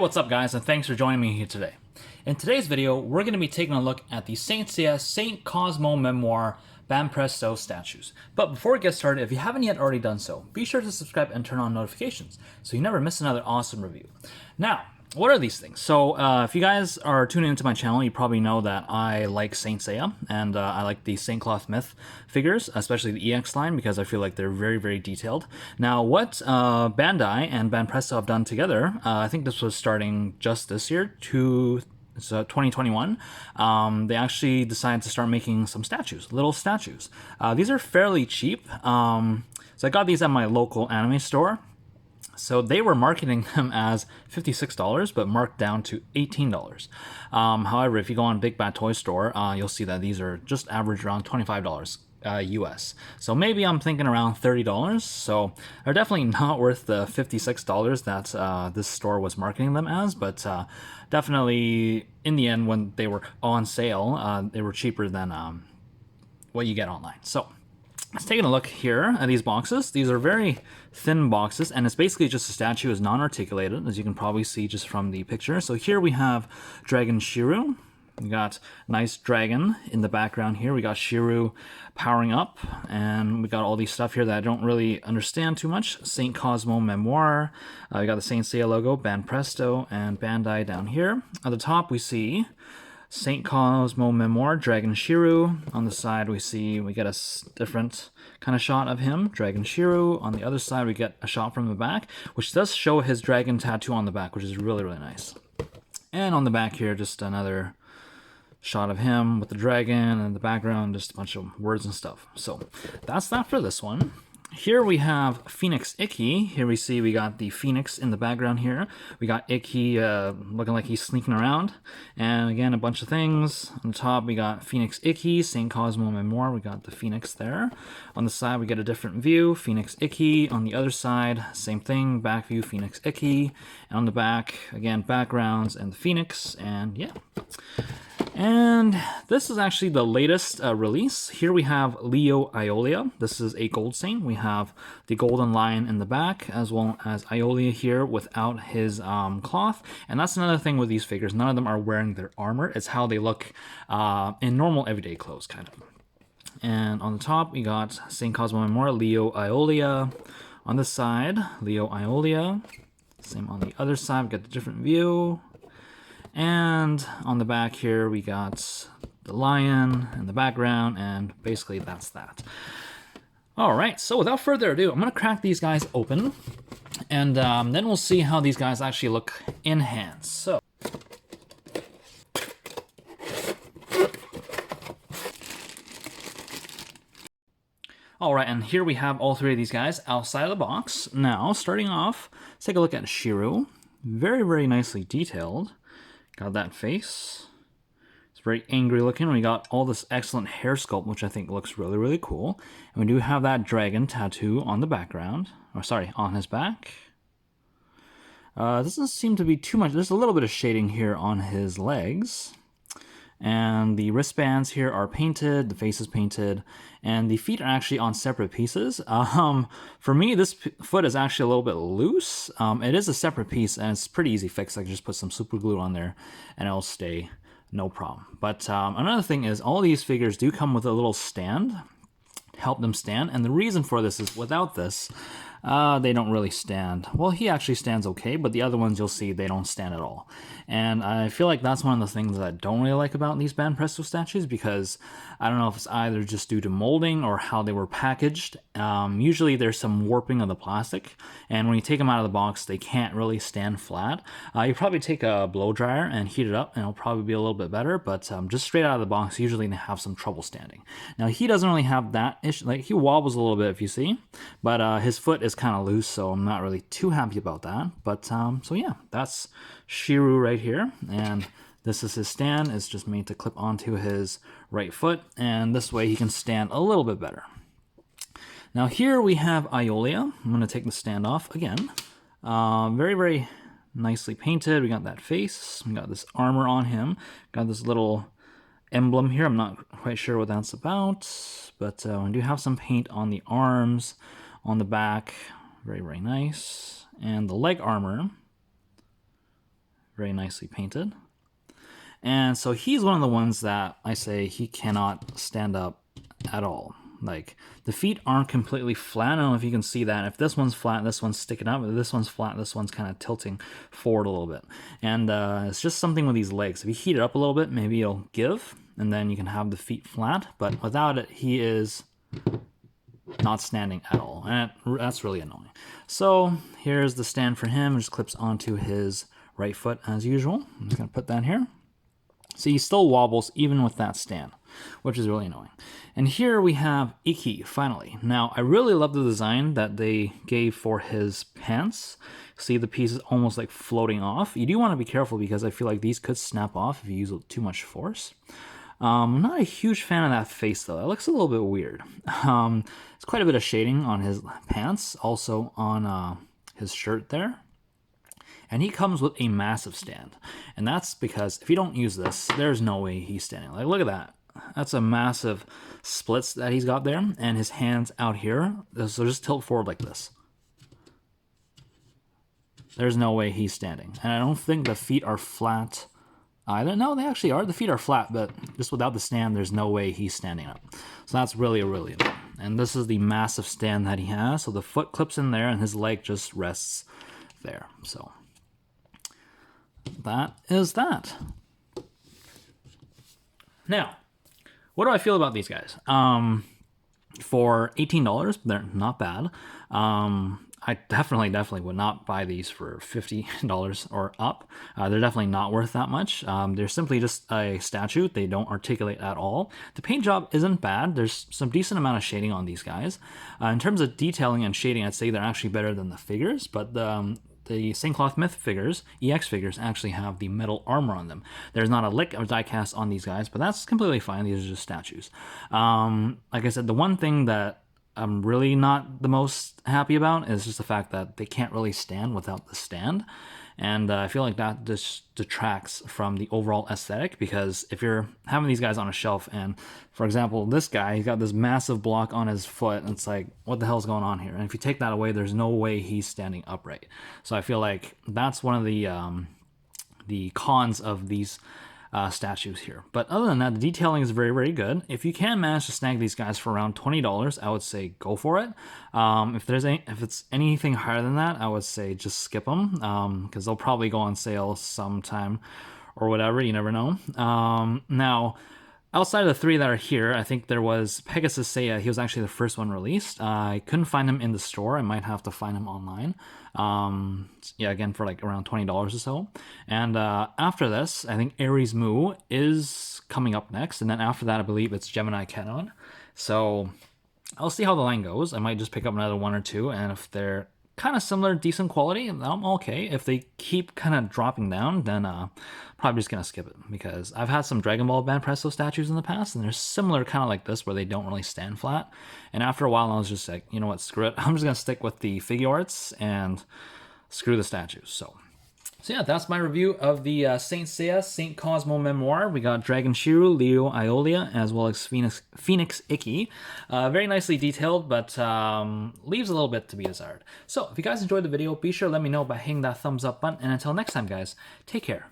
what's up guys, and thanks for joining me here today. In today's video, we're going to be taking a look at the Saint Seiya Saint Cosmo Memoir Banpresto statues. But before we get started, if you haven't yet already done so, be sure to subscribe and turn on notifications so you never miss another awesome review. Now, what are these things? So, if you guys are tuning into my channel, you probably know that I like Saint Seiya, and I like the Saint Cloth Myth figures, especially the EX line, because I feel like they're very, very detailed. Now, what Bandai and Banpresto have done together, I think this was starting just this year, 2021, they actually decided to start making some statues, little statues. These are fairly cheap, so I got these at my local anime store. So they were marketing them as $56, but marked down to $18. However, if you go on Big Bad Toy Store, you'll see that these are just average around $25 US. So maybe I'm thinking around $30. So they're definitely not worth the $56 that this store was marketing them as, but definitely in the end, when they were on sale, they were cheaper than what you get online. So let's take a look here at these boxes. These are very thin boxes, and it's basically just a statue is non-articulated, as you can probably see just from the picture. So here we have Dragon Shiryu. We got nice dragon in the background here. We got Shiryu powering up, and we got all these stuff here that I don't really understand too much. Saint Cosmo Memoir. We got the Saint Seiya logo, Banpresto, and Bandai down here. At the top, we see Saint Cosmo Memoir, Dragon Shiryu. On the side, we get a different kind of shot of him, Dragon Shiryu. On the other side, we get a shot from the back, which does show his dragon tattoo on the back, which is really, really nice. And on the back here, just another shot of him with the dragon, and in the background, just a bunch of words and stuff. So that's that for this one. Here we have Phoenix Ikki. Here we got the Phoenix in the background here. We got Ikki looking like he's sneaking around. And again, a bunch of things. On the top, we got Phoenix Ikki, Saint Cosmo Memoir. We got the Phoenix there. On the side, we get a different view, Phoenix Ikki. On the other side, same thing, back view, Phoenix Ikki. And on the back, again, backgrounds and the Phoenix. And yeah. And this is actually the latest release. Here we have Leo Aiolia. This is a gold saint. We have the golden lion in the back, as well as Aiolia here without his cloth. And that's another thing with these figures. None of them are wearing their armor. It's how they look in normal everyday clothes, kind of. And on the top, we got Saint Cosmo Memoir, Leo Aiolia. On this side, Leo Aiolia. Same on the other side. We got the different view. And on the back here, we got the lion in the background, and basically that's that. All right, so without further ado, I'm going to crack these guys open, and then we'll see how these guys actually look in hand. So, all right, and here we have all three of these guys outside of the box. Now, starting off, let's take a look at Shiryu. Very, very nicely detailed. Got that face. It's very angry looking. We got all this excellent hair sculpt, which I think looks really, really cool. And we do have that dragon tattoo on the background. Or sorry, on his back. Doesn't seem to be too much. There's a little bit of shading here on his legs. And the wristbands here are painted, the face is painted, and the feet are actually on separate pieces. For me, this foot is actually a little bit loose. It is a separate piece, and it's pretty easy fix. I can just put some super glue on there, and it'll stay no problem. But another thing is, all these figures do come with a little stand to help them stand, and the reason for this is without this, they don't really stand. Well, he actually stands okay, but the other ones you'll see they don't stand at all. And I feel like that's one of the things that I don't really like about these Banpresto statues, because I don't know if it's either just due to molding or how they were packaged. Usually there's some warping of the plastic, and when you take them out of the box, they can't really stand flat. You probably take a blow dryer and heat it up, and it'll probably be a little bit better, but just straight out of the box, usually they have some trouble standing. Now, he doesn't really have that issue. Like, he wobbles a little bit if you see, but his foot is kind of loose, so I'm not really too happy about that. But so yeah, that's Shiryu right here, and this is his stand. It's just made to clip onto his right foot, and this way he can stand a little bit better. Now here we have Aiolia. I'm going to take the stand off again. Very, very nicely painted. We got that face. We got this armor on him. Got this little emblem here. I'm not quite sure what that's about, but we do have some paint on the arms, on the back. Very, very nice. And the leg armor very nicely painted. And so he's one of the ones that I say he cannot stand up at all. Like, the feet aren't completely flat. I don't know if you can see that. If this one's flat, this one's sticking up. If this one's flat, this one's kind of tilting forward a little bit. And it's just something with these legs. If you heat it up a little bit, maybe it'll give, and then you can have the feet flat. But without it, he is not standing at all. And that's really annoying. So here's the stand for him. It just clips onto his right foot as usual. I'm just going to put that here. So he still wobbles even with that stand, which is really annoying. And here we have Ikki, finally. Now, I really love the design that they gave for his pants. See the pieces almost like floating off. You do want to be careful because I feel like these could snap off if you use too much force. I'm not a huge fan of that face, though. It looks a little bit weird. There's quite a bit of shading on his pants, also on his shirt there. And he comes with a massive stand. And that's because if you don't use this, there's no way he's standing. Like, look at that. That's a massive splits that he's got there. And his hands out here. So just tilt forward like this. There's no way he's standing. And I don't think the feet are flat either. No, they actually are. The feet are flat, but just without the stand, there's no way he's standing up. So that's really annoying. And this is the massive stand that he has. So the foot clips in there and his leg just rests there. So that is that. Now, what do I feel about these guys? For $18, they're not bad. I definitely would not buy these for $50 or up. They're definitely not worth that much. They're simply just a statue. They don't articulate at all. The paint job isn't bad. There's some decent amount of shading on these guys. In terms of detailing and shading, I'd say they're actually better than the figures, but the St. Cloth Myth figures, EX figures, actually have the metal armor on them. There's not a lick of diecast on these guys, but that's completely fine. These are just statues. Like I said, the one thing that I'm really not the most happy about is just the fact that they can't really stand without the stand. And I feel like that just detracts from the overall aesthetic, because if you're having these guys on a shelf and, for example, this guy, he's got this massive block on his foot, and it's like, what the hell's going on here? And if you take that away, there's no way he's standing upright. So I feel like that's one of the cons of these statues here. But other than that, the detailing is very, very good. If you can manage to snag these guys for around $20, I would say go for it. If it's anything higher than that, I would say just skip them, because they'll probably go on sale sometime or whatever. You never know. Now, outside of the three that are here, I think there was Pegasus Seiya. He was actually the first one released. I couldn't find him in the store. I might have to find him online. Yeah, again, for like around $20 or so. And after this, I think Ares Mu is coming up next. And then after that, I believe it's Gemini Canon. So I'll see how the line goes. I might just pick up another one or two. And if they're kind of similar, decent quality, I'm okay. If they keep kind of dropping down, then probably just gonna skip it, because I've had some Dragon Ball Band Presto statues in the past, and they're similar, kind of like this, where they don't really stand flat. And after a while, I was just like, you know what, screw it. I'm just gonna stick with the figure arts and screw the statues. So yeah, that's my review of the Saint Seiya, Saint Cosmo Memoir. We got Dragon Shiryu, Leo Aiolia, as well as Phoenix Ikki. Very nicely detailed, but leaves a little bit to be desired. So if you guys enjoyed the video, be sure to let me know by hitting that thumbs up button. And until next time, guys, take care.